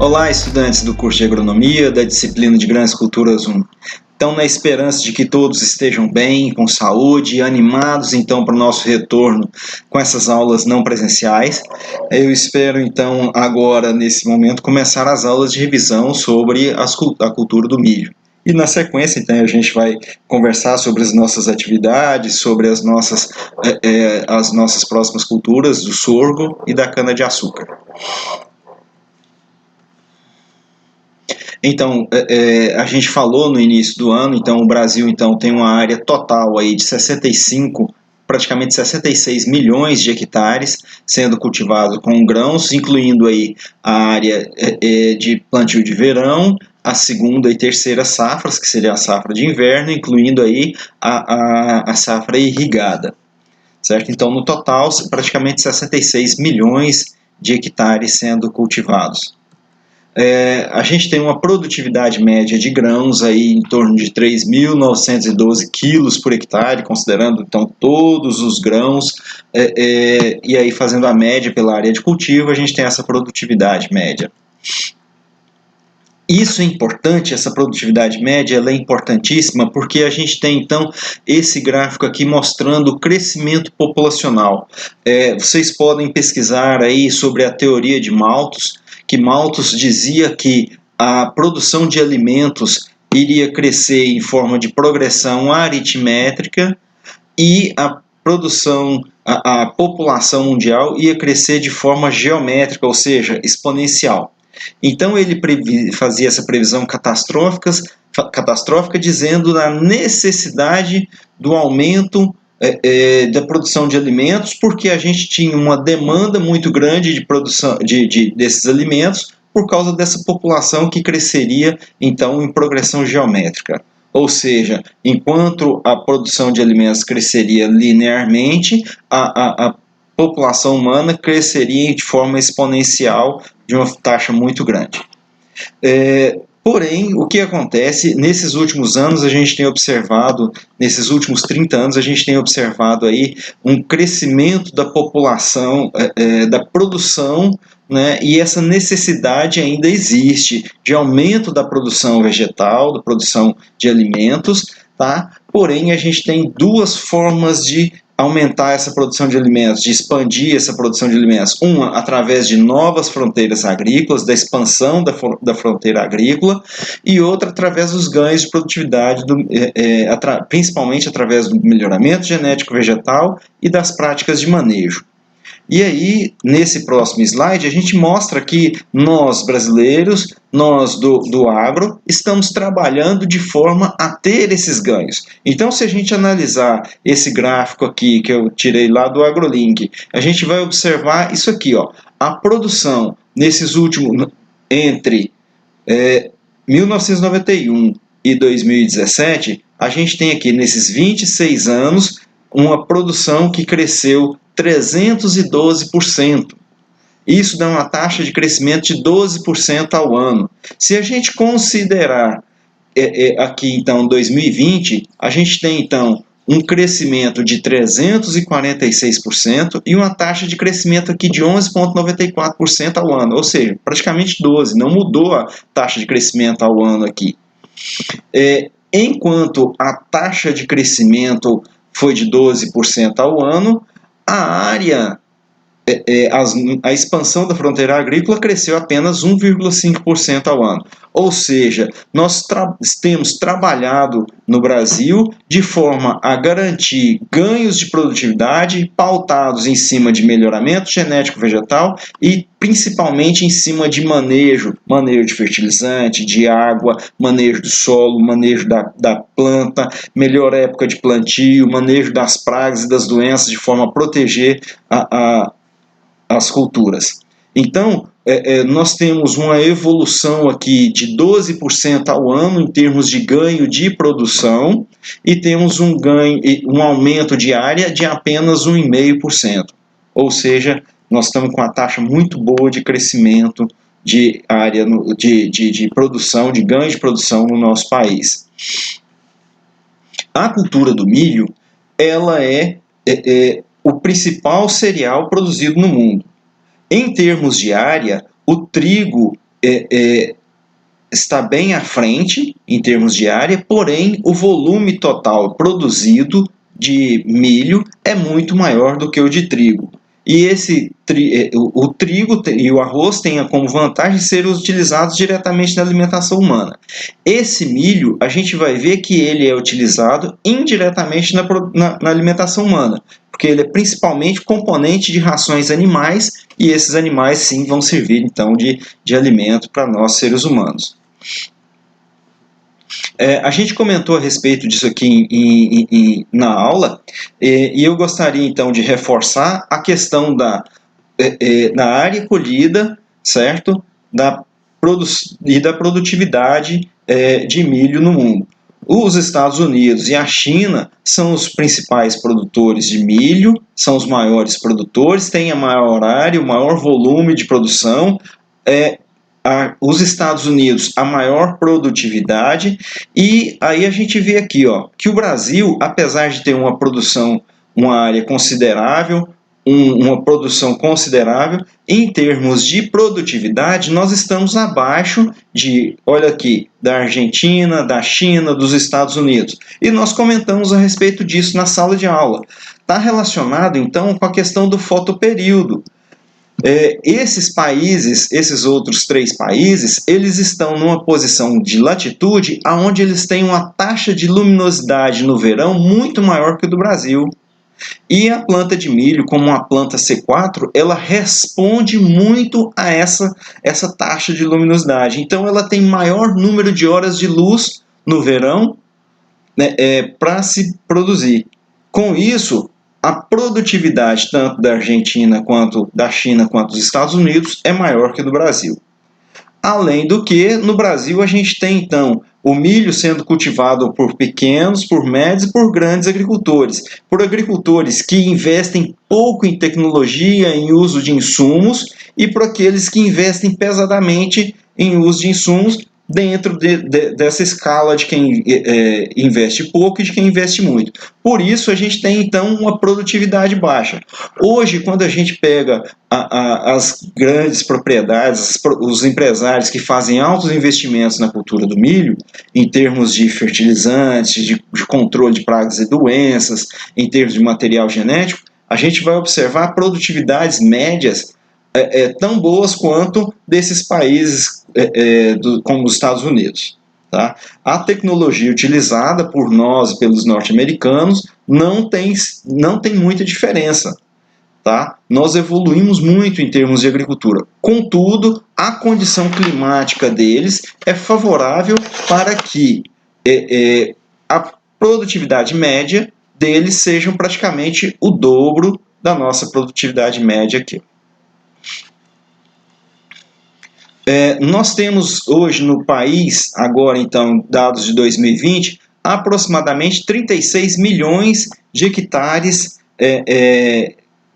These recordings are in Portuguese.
Olá, estudantes do curso de Agronomia da disciplina de Grandes Culturas 1. Então, na esperança de que todos estejam bem, com saúde, animados então para o nosso retorno com essas aulas não presenciais, eu espero então agora, nesse momento, começar as aulas de revisão sobre a cultura do milho. E na sequência, então, a gente vai conversar sobre as nossas atividades, sobre as nossas próximas culturas do sorgo e da cana-de-açúcar. Então, a gente falou no início do ano, então o Brasil então, tem uma área total aí de praticamente 66 milhões de hectares sendo cultivado com grãos, incluindo aí a área de plantio de verão, a segunda e terceira safras, que seria a safra de inverno, incluindo aí a safra irrigada, certo? Então, no total, praticamente 66 milhões de hectares sendo cultivados. A gente tem uma produtividade média de grãos aí em torno de 3.912 quilos por hectare, considerando então todos os grãos, e aí fazendo a média pela área de cultivo, a gente tem essa produtividade média. Isso é importante, essa produtividade média, ela é importantíssima porque a gente tem então esse gráfico aqui mostrando o crescimento populacional. Vocês podem pesquisar aí sobre a teoria de Malthus, que Malthus dizia que a produção de alimentos iria crescer em forma de progressão aritmétrica e a população mundial ia crescer de forma geométrica, ou seja, exponencial. Então ele fazia essa previsão catastrófica, dizendo da necessidade do aumento da produção de alimentos, porque a gente tinha uma demanda muito grande de produção desses alimentos por causa dessa população que cresceria então em progressão geométrica. Ou seja, enquanto a produção de alimentos cresceria linearmente, a população humana cresceria de forma exponencial de uma taxa muito grande. Porém, o que acontece, nesses últimos anos a gente tem observado, nesses últimos 30 anos a gente tem observado aí um crescimento da população, da produção, né, e essa necessidade ainda existe de aumento da produção vegetal, da produção de alimentos, tá? Porém, a gente tem duas formas de aumentar essa produção de alimentos, de expandir essa produção de alimentos. Uma, através de novas fronteiras agrícolas, da expansão da fronteira agrícola, e outra, através dos ganhos de produtividade, principalmente através do melhoramento genético vegetal e das práticas de manejo. E aí, nesse próximo slide, a gente mostra que nós, brasileiros, nós do agro, estamos trabalhando de forma a ter esses ganhos. Então, se a gente analisar esse gráfico aqui, que eu tirei lá do AgroLink, a gente vai observar isso aqui, ó, a produção nesses últimos, entre 1991 e 2017, a gente tem aqui, nesses 26 anos, uma produção que cresceu 312%. Isso dá uma taxa de crescimento de 12% ao ano. Se a gente considerar aqui, então, 2020, a gente tem, então, um crescimento de 346% e uma taxa de crescimento aqui de 11,94% ao ano, ou seja, praticamente 12%, não mudou a taxa de crescimento ao ano aqui. Enquanto a taxa de crescimento foi de 12% ao ano, a expansão da fronteira agrícola cresceu apenas 1,5% ao ano. Ou seja, nós temos trabalhado no Brasil de forma a garantir ganhos de produtividade pautados em cima de melhoramento genético vegetal e principalmente em cima de manejo de fertilizante, de água, manejo do solo, manejo da planta, melhor época de plantio, manejo das pragas e das doenças de forma a proteger as culturas. Então, nós temos uma evolução aqui de 12% ao ano em termos de ganho de produção e temos um aumento de área de apenas 1,5%. Ou seja, nós estamos com uma taxa muito boa de crescimento de área de produção, de ganho de produção no nosso país. A cultura do milho, ela é o principal cereal produzido no mundo. Em termos de área, o trigo está bem à frente em termos de área, porém o volume total produzido de milho é muito maior do que o de trigo. E o trigo e o arroz têm como vantagem ser utilizados diretamente na alimentação humana. Esse milho, a gente vai ver que ele é utilizado indiretamente na alimentação humana, porque ele é principalmente componente de rações animais, e esses animais sim vão servir então de alimento para nós seres humanos. A gente comentou a respeito disso aqui na aula, e eu gostaria então de reforçar a questão da área colhida, certo? E da produtividade de milho no mundo. Os Estados Unidos e a China são os principais produtores de milho, são os maiores produtores, têm a maior área, o maior volume de produção. Os Estados Unidos a maior produtividade, e aí a gente vê aqui que o Brasil, apesar de ter uma área considerável, uma produção considerável, em termos de produtividade, nós estamos abaixo olha aqui, da Argentina, da China, dos Estados Unidos. E nós comentamos a respeito disso na sala de aula. Está relacionado, então, com a questão do fotoperíodo. Esses outros 3 países, eles estão numa posição de latitude onde eles têm uma taxa de luminosidade no verão muito maior que a do Brasil. E a planta de milho, como uma planta C4, ela responde muito a essa taxa de luminosidade. Então ela tem maior número de horas de luz no verão, né, para se produzir. Com isso, a produtividade tanto da Argentina, quanto da China, quanto dos Estados Unidos é maior que a do Brasil. Além do que, no Brasil a gente tem então o milho sendo cultivado por pequenos, por médios e por grandes agricultores. Por agricultores que investem pouco em tecnologia, em uso de insumos, e por aqueles que investem pesadamente em uso de insumos dentro dessa escala de quem investe pouco e de quem investe muito. Por isso a gente tem então uma produtividade baixa. Hoje, quando a gente pega as grandes propriedades, os empresários que fazem altos investimentos na cultura do milho, em termos de fertilizantes, de controle de pragas e doenças, em termos de material genético, a gente vai observar produtividades médias tão boas quanto desses países como os Estados Unidos. Tá? A tecnologia utilizada por nós e pelos norte-americanos não tem muita diferença. Tá? Nós evoluímos muito em termos de agricultura. Contudo, a condição climática deles é favorável para que a produtividade média deles seja praticamente o dobro da nossa produtividade média aqui. Nós temos hoje no país, agora então, dados de 2020, aproximadamente 36 milhões de hectares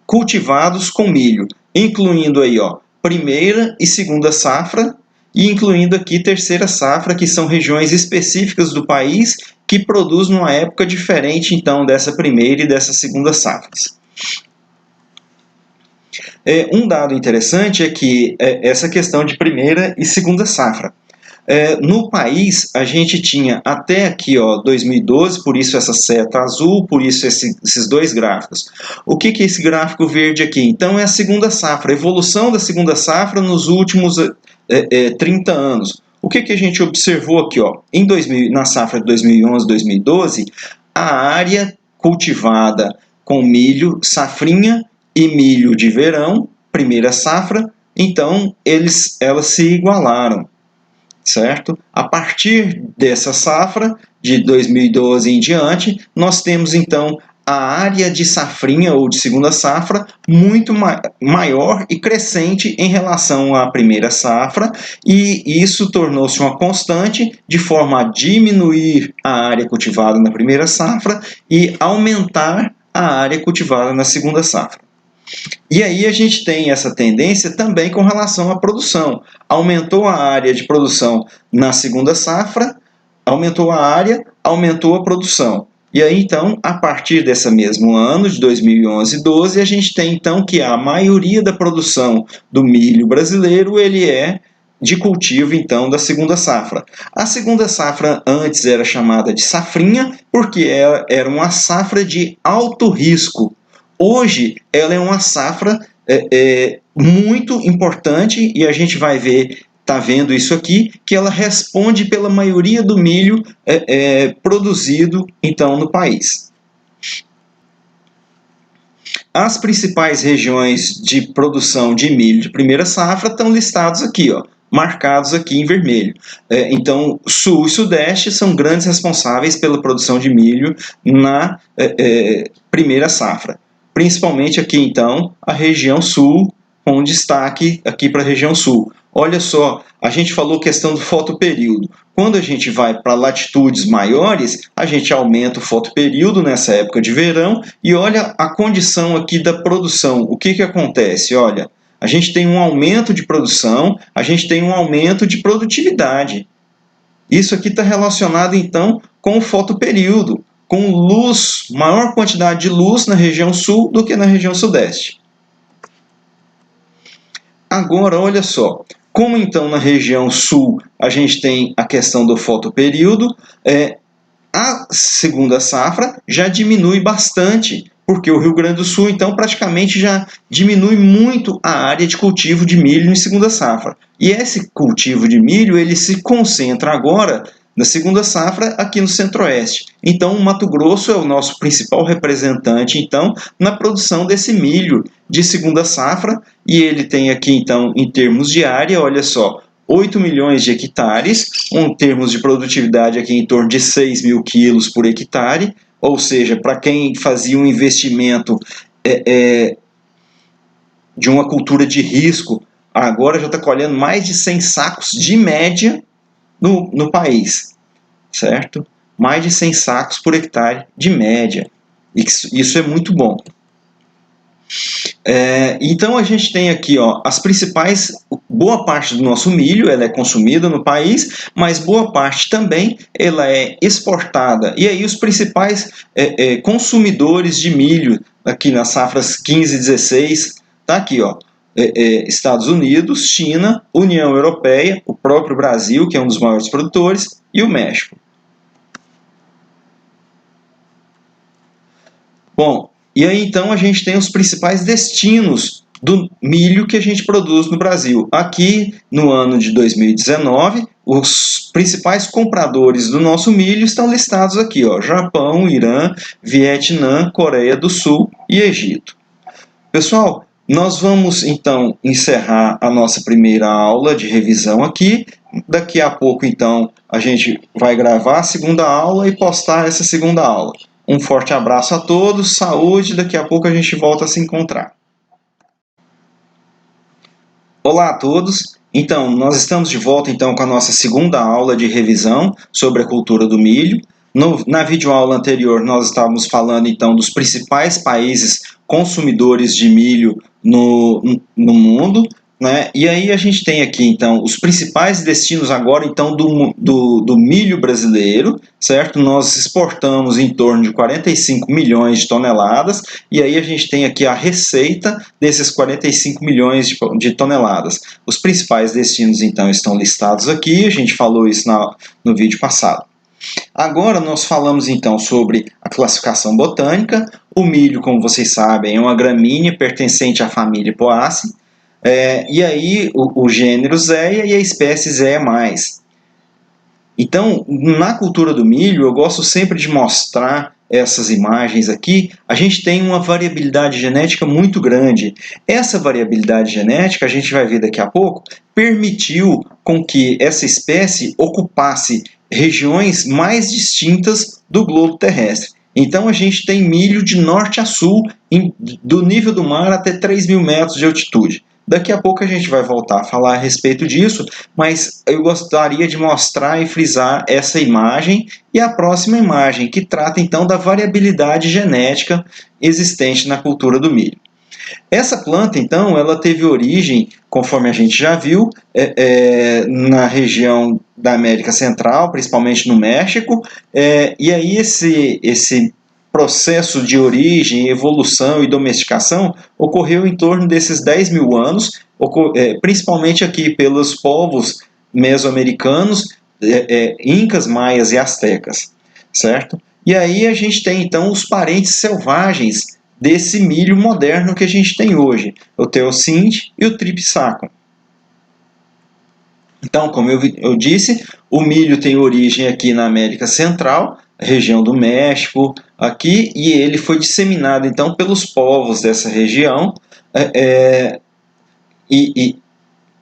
cultivados com milho, incluindo aí, primeira e segunda safra, e incluindo aqui terceira safra, que são regiões específicas do país que produzem numa época diferente então dessa primeira e dessa segunda safras. Um dado interessante é que essa questão de primeira e segunda safra. No país, a gente tinha até aqui 2012, por isso essa seta azul, por isso esses 2 gráficos. O que é esse gráfico verde aqui? Então é a segunda safra, a evolução da segunda safra nos últimos 30 anos. O que a gente observou aqui? Na safra de 2011, 2012, a área cultivada com milho safrinha e milho de verão, primeira safra, então elas se igualaram, certo? A partir dessa safra, de 2012 em diante, nós temos então a área de safrinha ou de segunda safra muito maior e crescente em relação à primeira safra, e isso tornou-se uma constante de forma a diminuir a área cultivada na primeira safra e aumentar a área cultivada na segunda safra. E aí a gente tem essa tendência também com relação à produção. Aumentou a área de produção na segunda safra, aumentou a área, aumentou a produção. E aí então, a partir desse mesmo ano, de 2011 e 12, a gente tem então que a maioria da produção do milho brasileiro ele é de cultivo, então, da segunda safra. A segunda safra antes era chamada de safrinha, porque ela era uma safra de alto risco. Hoje, ela é uma safra muito importante, e a gente vai ver, está vendo isso aqui, que ela responde pela maioria do milho produzido, então, no país. As principais regiões de produção de milho de primeira safra estão listados aqui, ó, marcados aqui em vermelho. Então, Sul e Sudeste são grandes responsáveis pela produção de milho na primeira safra. Principalmente aqui, então, a região Sul, com destaque aqui para a região Sul. Olha só, a gente falou questão do fotoperíodo. Quando a gente vai para latitudes maiores, a gente aumenta o fotoperíodo nessa época de verão e olha a condição aqui da produção. O que acontece? Olha, a gente tem um aumento de produção, a gente tem um aumento de produtividade. Isso aqui está relacionado, então, com o fotoperíodo, com luz, maior quantidade de luz na região sul do que na região sudeste. Agora, olha só, como então na região sul a gente tem a questão do fotoperíodo, a segunda safra já diminui bastante, porque o Rio Grande do Sul, então, praticamente já diminui muito a área de cultivo de milho em segunda safra. E esse cultivo de milho, ele se concentra agora na segunda safra aqui no Centro-Oeste. Então, o Mato Grosso é o nosso principal representante, então, na produção desse milho de segunda safra, e ele tem aqui, então, em termos de área, olha só, 8 milhões de hectares, em termos de produtividade aqui em torno de 6 mil quilos por hectare, ou seja, para quem fazia um investimento de uma cultura de risco, agora já está colhendo mais de 100 sacos de média no país, certo? Mais de 100 sacos por hectare de média. Isso é muito bom. Então a gente tem aqui, ó, as principais, boa parte do nosso milho ela é consumida no país, mas boa parte também ela é exportada. E aí os principais consumidores de milho aqui nas safras 15 e 16, tá aqui, ó, Estados Unidos, China, União Europeia, o próprio Brasil, que é um dos maiores produtores, e o México. Bom, e aí então a gente tem os principais destinos do milho que a gente produz no Brasil. Aqui no ano de 2019, os principais compradores do nosso milho estão listados aqui, ó, Japão, Irã, Vietnã, Coreia do Sul e Egito. Pessoal, nós vamos então encerrar a nossa primeira aula de revisão aqui. Daqui a pouco então a gente vai gravar a segunda aula e postar essa segunda aula. Um forte abraço a todos, saúde, daqui a pouco a gente volta a se encontrar. Olá a todos, então nós estamos de volta então com a nossa segunda aula de revisão sobre a cultura do milho. Na videoaula anterior nós estávamos falando então dos principais países consumidores de milho no mundo, né? E aí a gente tem aqui então os principais destinos agora então do milho brasileiro, certo? Nós exportamos em torno de 45 milhões de toneladas, e aí a gente tem aqui a receita desses 45 milhões de toneladas. Os principais destinos então estão listados aqui, a gente falou isso no vídeo passado. Agora nós falamos então sobre a classificação botânica. O milho, como vocês sabem, é uma gramínea pertencente à família Poaceae. E aí o gênero Zea e a espécie Zea mais. Então, na cultura do milho, eu gosto sempre de mostrar essas imagens aqui. A gente tem uma variabilidade genética muito grande. Essa variabilidade genética, a gente vai ver daqui a pouco, permitiu com que essa espécie ocupasse regiões mais distintas do globo terrestre. Então a gente tem milho de norte a sul, do nível do mar até 3 mil metros de altitude. Daqui a pouco a gente vai voltar a falar a respeito disso, mas eu gostaria de mostrar e frisar essa imagem e a próxima imagem, que trata então da variabilidade genética existente na cultura do milho. Essa planta, então, ela teve origem, conforme a gente já viu, na região da América Central, principalmente no México, e aí esse processo de origem, evolução e domesticação ocorreu em torno desses 10 mil anos, principalmente aqui pelos povos mesoamericanos, incas, maias e astecas, certo? E aí a gente tem então os parentes selvagens desse milho moderno que a gente tem hoje, o teosinte e o tripsacum. Então, como eu disse, o milho tem origem aqui na América Central, região do México, aqui, e ele foi disseminado então pelos povos dessa região e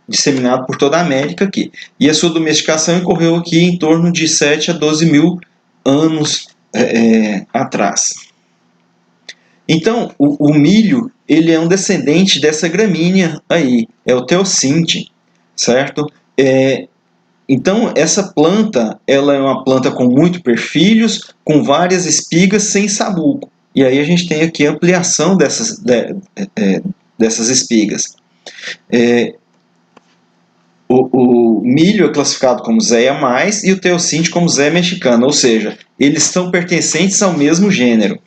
disseminado por toda a América aqui. E a sua domesticação ocorreu aqui em torno de 7 a 12 mil anos atrás. Então, o milho, ele é um descendente dessa gramínea aí, é o teosinte, certo? Então, essa planta, ela é uma planta com muitos perfilhos, com várias espigas sem sabugo. E aí a gente tem aqui a ampliação dessas espigas. O milho é classificado como Zea mais e o teosinte como Zea mexicana, ou seja, eles estão pertencentes ao mesmo gênero.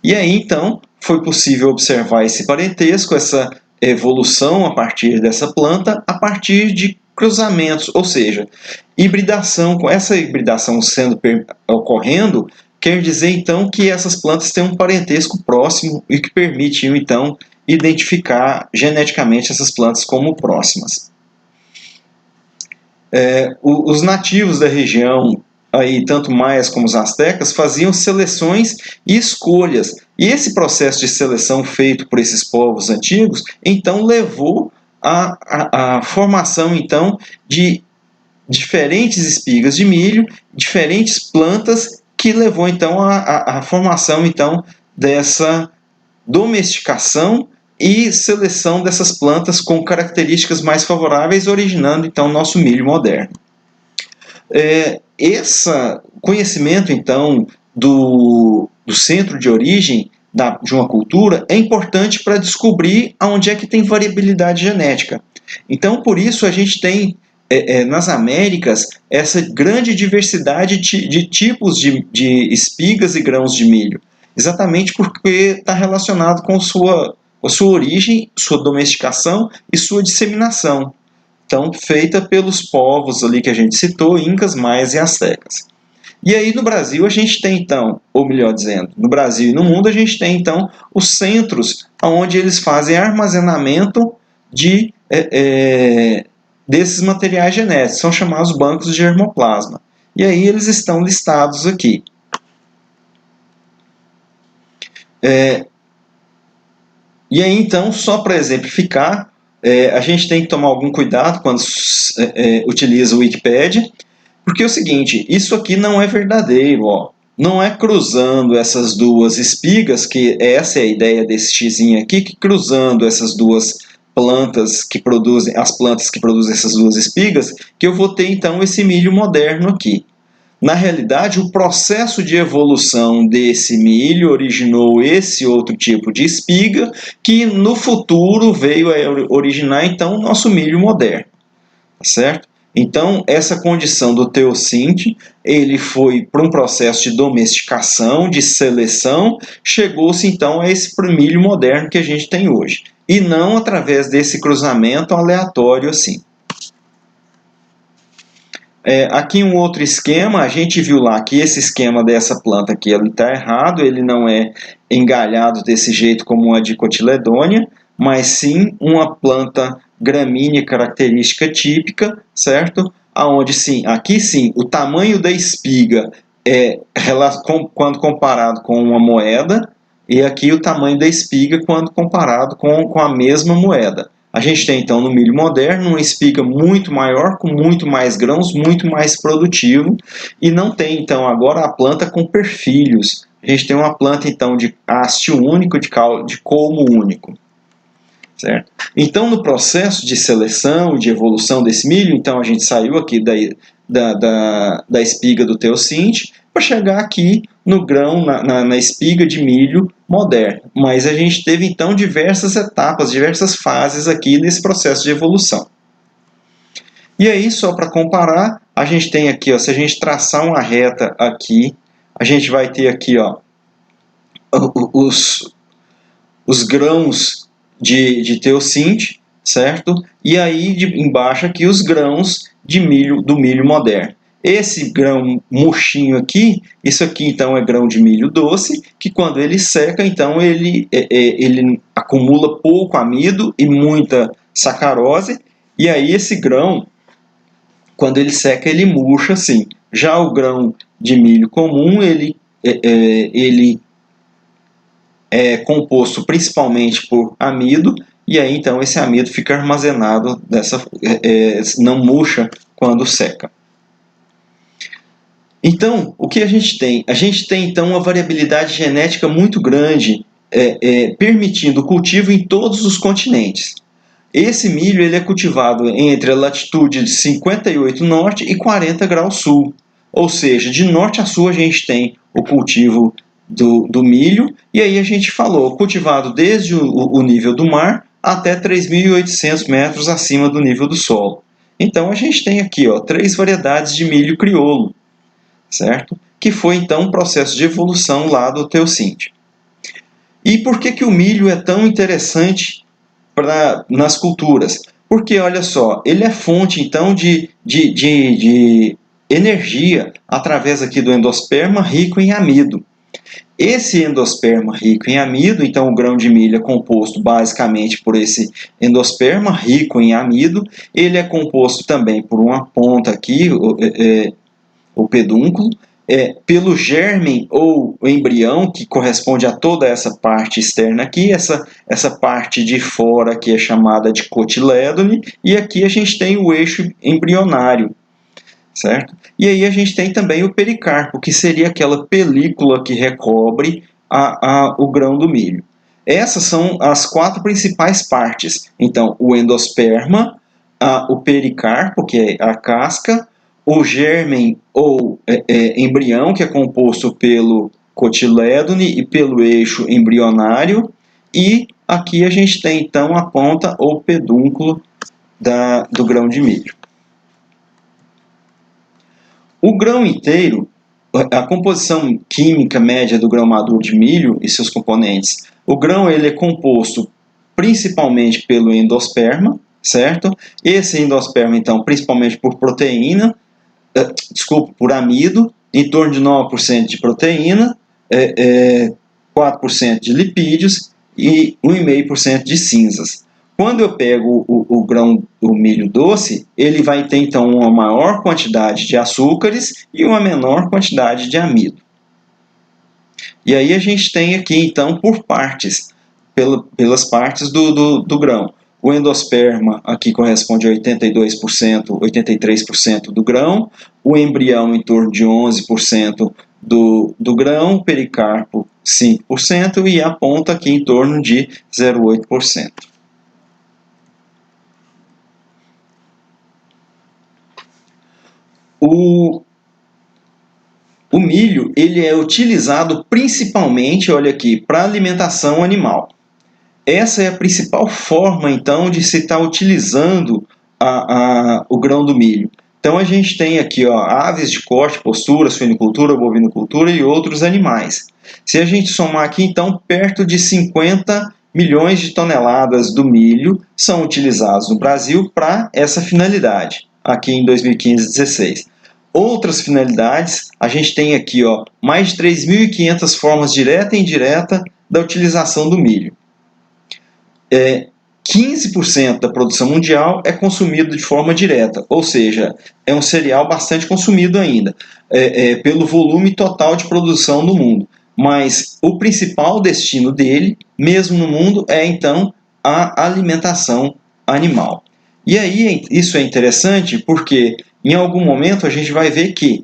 E aí, então, foi possível observar esse parentesco, essa evolução a partir dessa planta, a partir de cruzamentos, ou seja, hibridação. Com essa hibridação ocorrendo, quer dizer, então, que essas plantas têm um parentesco próximo e que permitiu, então, identificar geneticamente essas plantas como próximas. Os nativos da região, aí, tanto maias como os astecas, faziam seleções e escolhas. E esse processo de seleção feito por esses povos antigos, então, levou à formação, então, de diferentes espigas de milho, diferentes plantas, que levou, então, à formação, então, dessa domesticação e seleção dessas plantas com características mais favoráveis, originando, então, o nosso milho moderno. Esse conhecimento, então, do centro de origem de uma cultura é importante para descobrir onde é que tem variabilidade genética. Então, por isso, a gente tem nas Américas essa grande diversidade de tipos de espigas e grãos de milho, exatamente porque está relacionado com sua origem, sua domesticação e sua disseminação. Então, feita pelos povos ali que a gente citou, incas, maias e astecas. E aí no Brasil a gente tem então, ou melhor dizendo, no Brasil e no mundo a gente tem então os centros onde eles fazem armazenamento desses materiais genéticos, são chamados bancos de germoplasma. E aí eles estão listados aqui. E aí então, só para exemplificar, a gente tem que tomar algum cuidado quando utiliza o Wikipedia, porque é o seguinte, isso aqui não é verdadeiro, ó. Não é cruzando essas duas espigas, que essa é a ideia desse xizinho aqui, que cruzando essas duas plantas que produzem, as plantas que produzem essas duas espigas, que eu vou ter então esse milho moderno aqui. Na realidade, o processo de evolução desse milho originou esse outro tipo de espiga, que no futuro veio a originar então o nosso milho moderno, certo? Então, essa condição do teosinte, ele foi para um processo de domesticação, de seleção, chegou-se então a esse milho moderno que a gente tem hoje. E não através desse cruzamento aleatório assim. Aqui um outro esquema, a gente viu lá que esse esquema dessa planta aqui está errado, ele não é engalhado desse jeito como uma dicotiledônia, mas sim uma planta gramínea característica típica, certo? Aonde sim, aqui sim, o tamanho da espiga quando comparado com uma moeda, e aqui o tamanho da espiga quando comparado com a mesma moeda. A gente tem então no milho moderno uma espiga muito maior, com muito mais grãos, muito mais produtivo, e não tem então agora a planta com perfilhos. A gente tem uma planta então de haste único, de colmo único. Certo? Então, no processo de seleção e de evolução desse milho, então a gente saiu aqui da espiga do teosinte para chegar aqui no grão, na espiga de milho moderno. Mas a gente teve então diversas etapas, diversas fases aqui nesse processo de evolução. E aí, só para comparar, a gente tem aqui, ó, se a gente traçar uma reta aqui, a gente vai ter aqui, ó, os grãos de teosinte, certo? E aí embaixo aqui os grãos de milho, do milho moderno. Esse grão murchinho aqui, isso aqui então é grão de milho doce, que quando ele seca, então ele acumula pouco amido e muita sacarose, e aí esse grão, quando ele seca, ele murcha assim. Já o grão de milho comum, ele é composto principalmente por amido, e aí então esse amido fica armazenado, não murcha quando seca. Então, o que a gente tem? A gente tem então uma variabilidade genética muito grande, permitindo o cultivo em todos os continentes. Esse milho ele é cultivado entre a latitude de 58 norte e 40 graus sul. Ou seja, de norte a sul a gente tem o cultivo do milho, e aí a gente falou, cultivado desde o nível do mar até 3.800 metros acima do nível do solo. Então a gente tem aqui 3 variedades de milho crioulo, certo? Que foi então um processo de evolução lá do teossinte. E por que o milho é tão interessante nas culturas? Porque, olha só, ele é fonte então de energia através aqui do endosperma rico em amido. Esse endosperma rico em amido, então o grão de milho é composto basicamente por esse endosperma rico em amido, ele é composto também por uma ponta aqui, o pedúnculo, pelo germen ou embrião, que corresponde a toda essa parte externa aqui, essa parte de fora que é chamada de cotilédone, e aqui a gente tem o eixo embrionário, certo? E aí a gente tem também o pericarpo, que seria aquela película que recobre o grão do milho. Essas são as 4 principais partes. Então, o endosperma, o pericarpo, que é a casca, o germen ou embrião, que é composto pelo cotilédone e pelo eixo embrionário, e aqui a gente tem então a ponta ou pedúnculo do grão de milho. O grão inteiro, a composição química média do grão maduro de milho e seus componentes, o grão ele é composto principalmente pelo endosperma, certo? Esse endosperma, então, principalmente por proteína, por amido, em torno de 9% de proteína, 4% de lipídios e 1,5% de cinzas. Quando eu pego o grão do milho doce, ele vai ter então uma maior quantidade de açúcares e uma menor quantidade de amido. E aí a gente tem aqui então por partes, pelas partes do grão. O endosperma aqui corresponde a 82%, 83% do grão, o embrião em torno de 11% do grão, o pericarpo 5% e a ponta aqui em torno de 0,8%. O milho ele é utilizado principalmente, olha aqui, para alimentação animal. Essa é a principal forma, então, de se estar utilizando o grão do milho. Então, a gente tem aqui aves de corte, postura, suinocultura, bovinocultura e outros animais. Se a gente somar aqui, então, perto de 50 milhões de toneladas do milho são utilizados no Brasil para essa finalidade, aqui em 2015-16. Outras finalidades, a gente tem aqui mais de 3.500 formas direta e indireta da utilização do milho. 15% da produção mundial é consumido de forma direta, ou seja, é um cereal bastante consumido ainda, pelo volume total de produção do mundo. Mas o principal destino dele, mesmo no mundo, é então a alimentação animal. E aí isso é interessante porque em algum momento a gente vai ver que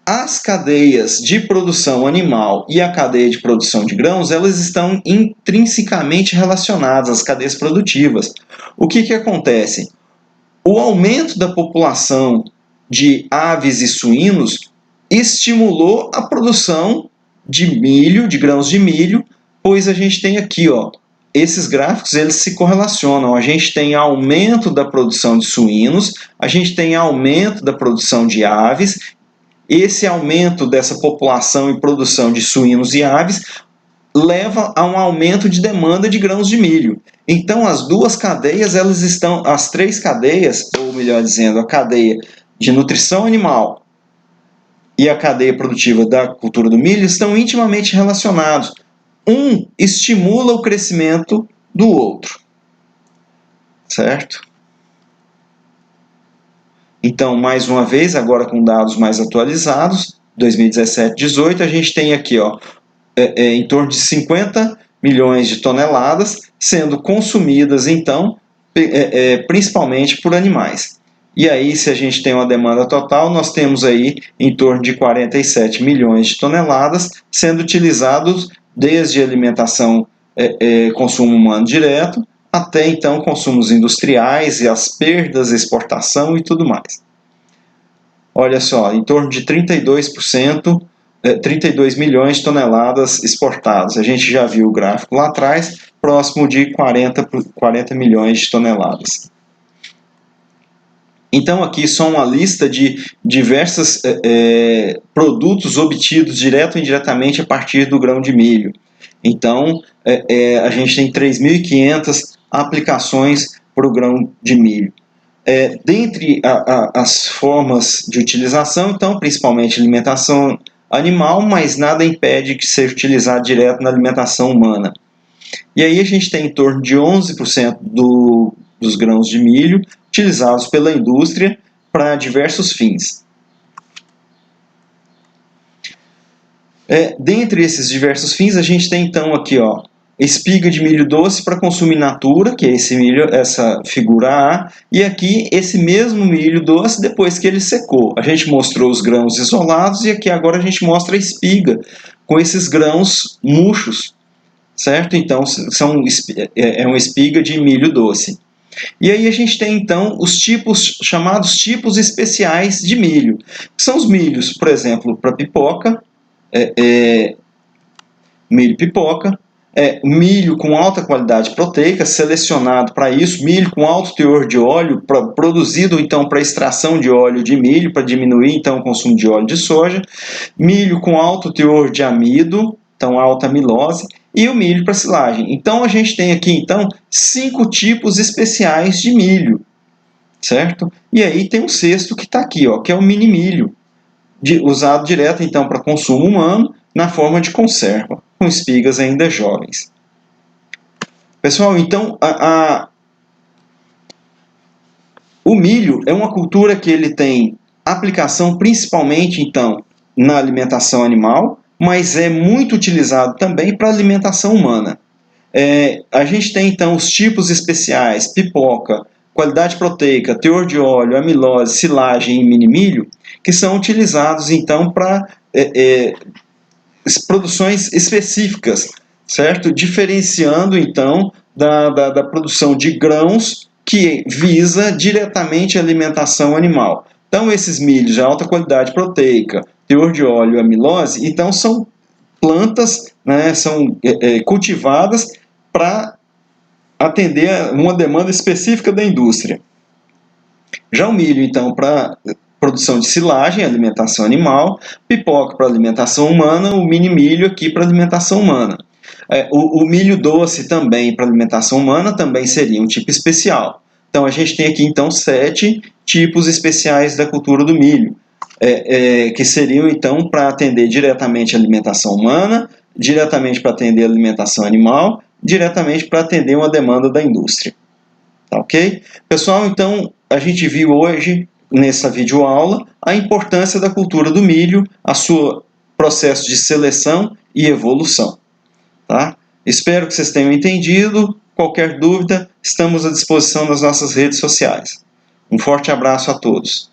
as cadeias de produção animal e a cadeia de produção de grãos, elas estão intrinsecamente relacionadas, as cadeias produtivas. O que acontece? O aumento da população de aves e suínos estimulou a produção de milho, de grãos de milho, pois a gente tem aqui, esses gráficos eles se correlacionam. A gente tem aumento da produção de suínos, a gente tem aumento da produção de aves. Esse aumento dessa população e produção de suínos e aves leva a um aumento de demanda de grãos de milho. Então, as duas cadeias, as três cadeias, ou melhor dizendo, a cadeia de nutrição animal e a cadeia produtiva da cultura do milho estão intimamente relacionados. Um estimula o crescimento do outro, certo? Então, mais uma vez, agora com dados mais atualizados, 2017-18, a gente tem aqui, em torno de 50 milhões de toneladas sendo consumidas, então, principalmente por animais. E aí, se a gente tem uma demanda total, nós temos aí em torno de 47 milhões de toneladas sendo utilizados desde alimentação, consumo humano direto, até então consumos industriais e as perdas, exportação e tudo mais. Olha só, em torno de 32%, 32 milhões de toneladas exportadas. A gente já viu o gráfico lá atrás, próximo de 40 milhões de toneladas. Então aqui só uma lista de diversos produtos obtidos direto ou indiretamente a partir do grão de milho. Então a gente tem 3.500 aplicações para o grão de milho. Dentre as formas de utilização, então, principalmente alimentação animal, mas nada impede que seja utilizado direto na alimentação humana. E aí a gente tem em torno de 11% dos grãos de milho utilizados pela indústria para diversos fins. Dentre esses diversos fins, a gente tem então aqui, espiga de milho doce para consumo in natura, que é esse milho, essa figura A, e aqui esse mesmo milho doce depois que ele secou. A gente mostrou os grãos isolados e aqui agora a gente mostra a espiga com esses grãos murchos, certo? Então é uma espiga de milho doce. E aí a gente tem então os chamados tipos especiais de milho, que são os milhos, por exemplo, para pipoca, milho pipoca, milho com alta qualidade proteica, selecionado para isso, milho com alto teor de óleo, produzido então para extração de óleo de milho, para diminuir então o consumo de óleo de soja, milho com alto teor de amido, então alta amilose, e o milho para silagem. Então a gente tem aqui então 5 tipos especiais de milho, certo? E aí tem o sexto que está aqui, que é o mini milho, usado direto então para consumo humano na forma de conserva, com espigas ainda jovens. Pessoal, então o milho é uma cultura que ele tem aplicação principalmente então na alimentação animal, mas é muito utilizado também para alimentação humana. A gente tem então os tipos especiais, pipoca, qualidade proteica, teor de óleo, amilose, silagem e mini milho, que são utilizados então para produções específicas, certo? Diferenciando então da produção de grãos que visa diretamente a alimentação animal. Então esses milhos de alta qualidade proteica, teor de óleo e amilose, então são plantas, né, são cultivadas para atender a uma demanda específica da indústria. Já o milho, então, para produção de silagem, alimentação animal, pipoca para alimentação humana, o mini milho aqui para alimentação humana. O milho doce também para alimentação humana também seria um tipo especial. Então a gente tem aqui então 7 tipos especiais da cultura do milho, que seriam então para atender diretamente a alimentação humana, diretamente para atender a alimentação animal, diretamente para atender uma demanda da indústria. Tá ok? Pessoal, então a gente viu hoje nessa videoaula a importância da cultura do milho, a seu processo de seleção e evolução. Tá? Espero que vocês tenham entendido. Qualquer dúvida, estamos à disposição nas nossas redes sociais. Um forte abraço a todos.